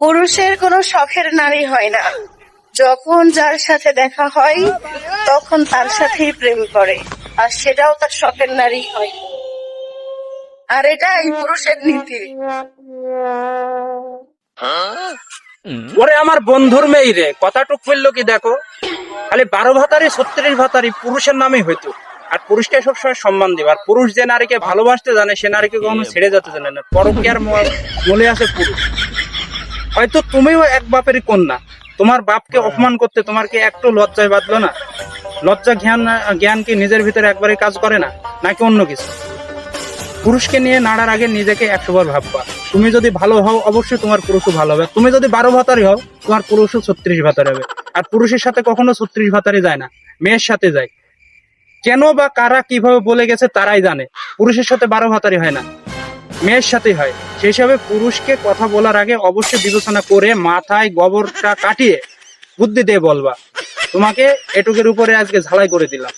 পুরুষের কোনো শখের নারী হয় না, যখন যার সাথে দেখা হয় তখন তার সাথেই প্রেম করে, আর সেটাও তার শখের নারী হয়। আর এটাই পুরুষের নীতি। ওরে আমার বন্ধুর মেয়ে রে, কথাটুক ফেললো কি দেখো, খালি 12 ভাতারি 36 ভাতারি পুরুষের নামই হইতো। আর পুরুষকে সবসময় সম্মান দিবে। আর পুরুষ যে নারীকে ভালোবাসতে জানে সে নারীকে কখনো ছেড়ে যেতে জানে না। পরকীয়ার মূলে আছে পুরুষ। হয়তো তুমিও এক বাপেরই কন্যা, তোমার বাপকে অপমান করতে তোমার কি একটু লজ্জায় বাঁধলো না? লজ্জা জ্ঞান কি নিজের ভিতরে একবারই কাজ করে না, নাকি অন্য কিছু? পুরুষকে নিয়ে নাড়ার আগে নিজেকে 100 বার ভাববা। তুমি যদি ভালো হও অবশ্যই তোমার পুরুষও ভালো হবে। তুমি যদি 12 ভাতারি হও তোমার পুরুষও 36 ভাতারি হবে। আর পুরুষের সাথে কখনো 36 ভাতারি যায় না, মেয়ের সাথে যায়। কেন বা কারা কিভাবে বলে গেছে তারাই জানে। পুরুষের সাথে 12 ভাতারি হয় না, মেয়ের সাথেই হয়। সেই হিসাবে পুরুষকে কথা বলার আগে অবশ্যই বিবেচনা করে মাথায় গোবরটা কাটিয়ে বুদ্ধি দিয়ে বলবা। তোমাকে এটুকের উপরে আজকে ঝালাই করে দিলাম।